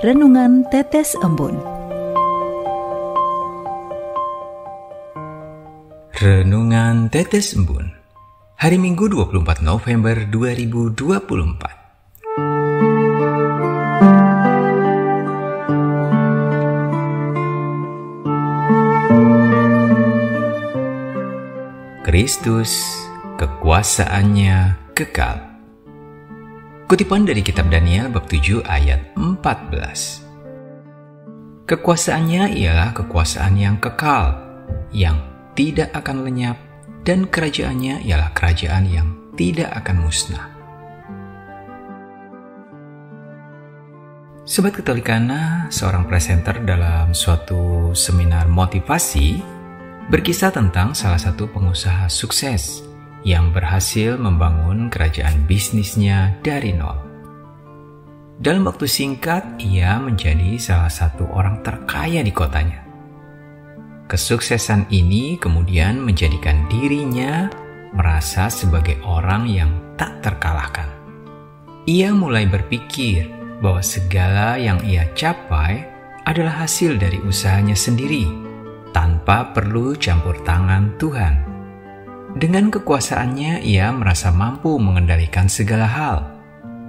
Renungan Tetes Embun. Renungan Tetes Embun, hari Minggu 24 November 2024. Kristus, kekuasaannya kekal. Kutipan dari kitab Daniel bab 7 ayat 14. Kekuasaannya ialah kekuasaan yang kekal, yang tidak akan lenyap, dan kerajaannya ialah kerajaan yang tidak akan musnah. Sobat Katolikana, seorang presenter dalam suatu seminar motivasi berkisah tentang salah satu pengusaha sukses yang berhasil membangun kerajaan bisnisnya dari nol. Dalam waktu singkat, ia menjadi salah satu orang terkaya di kotanya. Kesuksesan ini kemudian menjadikan dirinya merasa sebagai orang yang tak terkalahkan. Ia mulai berpikir bahwa segala yang ia capai adalah hasil dari usahanya sendiri, tanpa perlu campur tangan Tuhan. Dengan kekuasaannya, ia merasa mampu mengendalikan segala hal,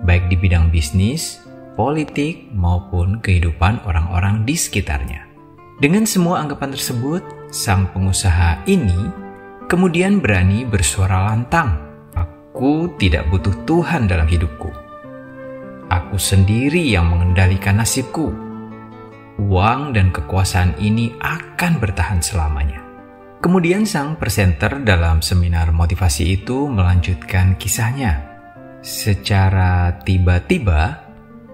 baik di bidang bisnis, politik, maupun kehidupan orang-orang di sekitarnya. Dengan semua anggapan tersebut, sang pengusaha ini kemudian berani bersuara lantang, "Aku tidak butuh Tuhan dalam hidupku. Aku sendiri yang mengendalikan nasibku. Uang dan kekuasaan ini akan bertahan selamanya." Kemudian sang presenter dalam seminar motivasi itu melanjutkan kisahnya. Secara tiba-tiba,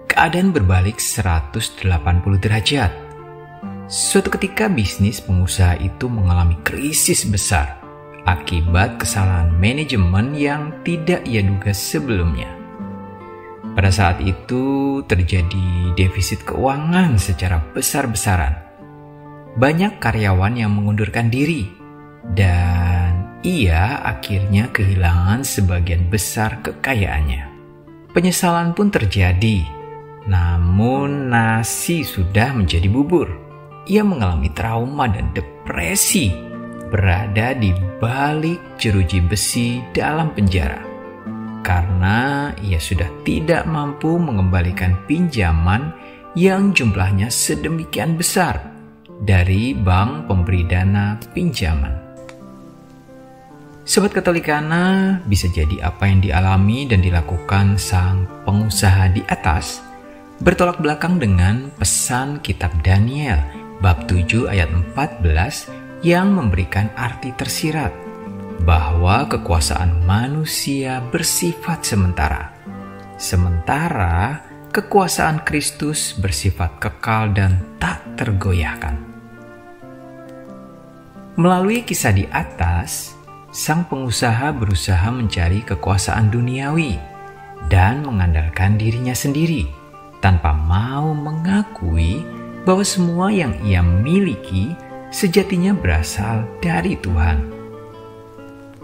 keadaan berbalik 180 derajat. Suatu ketika bisnis pengusaha itu mengalami krisis besar akibat kesalahan manajemen yang tidak ia duga sebelumnya. Pada saat itu terjadi defisit keuangan secara besar-besaran. Banyak karyawan yang mengundurkan diri, dan ia akhirnya kehilangan sebagian besar kekayaannya. Penyesalan pun terjadi, namun nasi sudah menjadi bubur. Ia mengalami trauma dan depresi, berada di balik jeruji besi dalam penjara, karena ia sudah tidak mampu mengembalikan pinjaman yang jumlahnya sedemikian besar dari bank pemberi dana pinjaman. Sobat Katolikana, bisa jadi apa yang dialami dan dilakukan sang pengusaha di atas bertolak belakang dengan pesan kitab Daniel bab 7 ayat 14 yang memberikan arti tersirat bahwa kekuasaan manusia bersifat sementara, sementara kekuasaan Kristus bersifat kekal dan tak tergoyahkan. Melalui kisah di atas, sang pengusaha berusaha mencari kekuasaan duniawi dan mengandalkan dirinya sendiri, tanpa mau mengakui bahwa semua yang ia miliki sejatinya berasal dari Tuhan.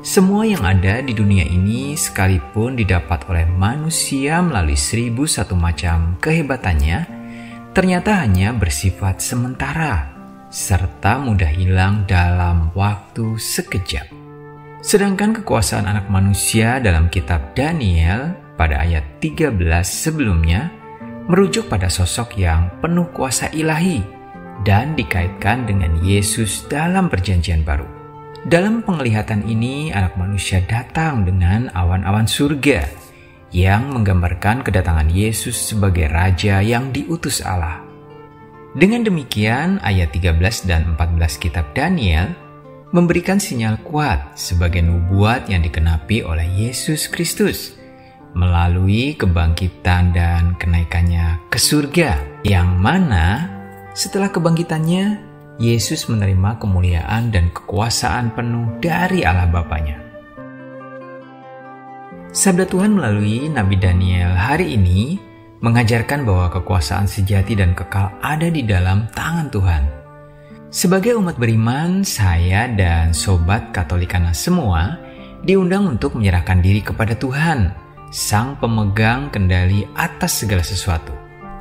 Semua yang ada di dunia ini, sekalipun didapat oleh manusia melalui 1001 macam kehebatannya, ternyata hanya bersifat sementara, serta mudah hilang dalam waktu sekejap. Sedangkan kekuasaan anak manusia dalam kitab Daniel pada ayat 13 sebelumnya merujuk pada sosok yang penuh kuasa ilahi dan dikaitkan dengan Yesus dalam Perjanjian Baru. Dalam penglihatan ini, anak manusia datang dengan awan-awan surga yang menggambarkan kedatangan Yesus sebagai Raja yang diutus Allah. Dengan demikian, ayat 13 dan 14 kitab Daniel memberikan sinyal kuat sebagai nubuat yang dikenapi oleh Yesus Kristus melalui kebangkitan dan kenaikannya ke surga, yang mana setelah kebangkitannya, Yesus menerima kemuliaan dan kekuasaan penuh dari Allah Bapanya. Sabda Tuhan melalui Nabi Daniel hari ini mengajarkan bahwa kekuasaan sejati dan kekal ada di dalam tangan Tuhan. Sebagai umat beriman, saya dan Sobat Katolikana semua diundang untuk menyerahkan diri kepada Tuhan, Sang pemegang kendali atas segala sesuatu.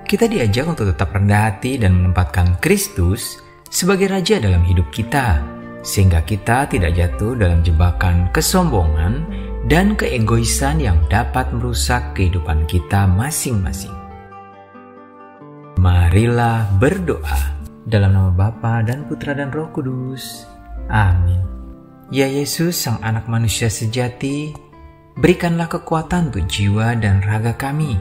Kita diajak untuk tetap rendah hati dan menempatkan Kristus sebagai Raja dalam hidup kita, sehingga kita tidak jatuh dalam jebakan kesombongan dan keegoisan yang dapat merusak kehidupan kita masing-masing. Marilah berdoa. Dalam nama Bapa dan Putra dan Roh Kudus. Amin. Ya Yesus, Sang Anak Manusia sejati, berikanlah kekuatan untuk jiwa dan raga kami,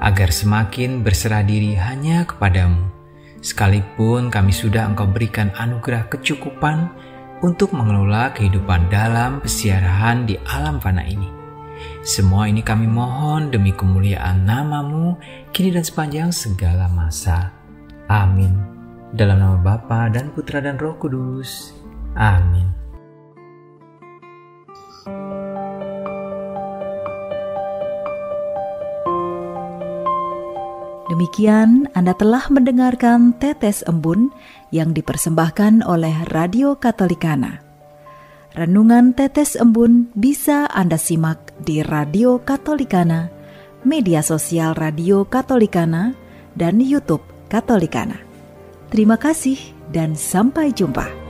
agar semakin berserah diri hanya kepadamu, sekalipun kami sudah Engkau berikan anugerah kecukupan untuk mengelola kehidupan dalam pesiarahan di alam fana ini. Semua ini kami mohon demi kemuliaan nama-Mu, kini dan sepanjang segala masa. Amin. Dalam nama Bapa dan Putra dan Roh Kudus. Amin. Demikian Anda telah mendengarkan Tetes Embun yang dipersembahkan oleh Radio Katolikana. Renungan Tetes Embun bisa Anda simak di Radio Katolikana, media sosial Radio Katolikana, dan YouTube Katolikana. Terima kasih dan sampai jumpa.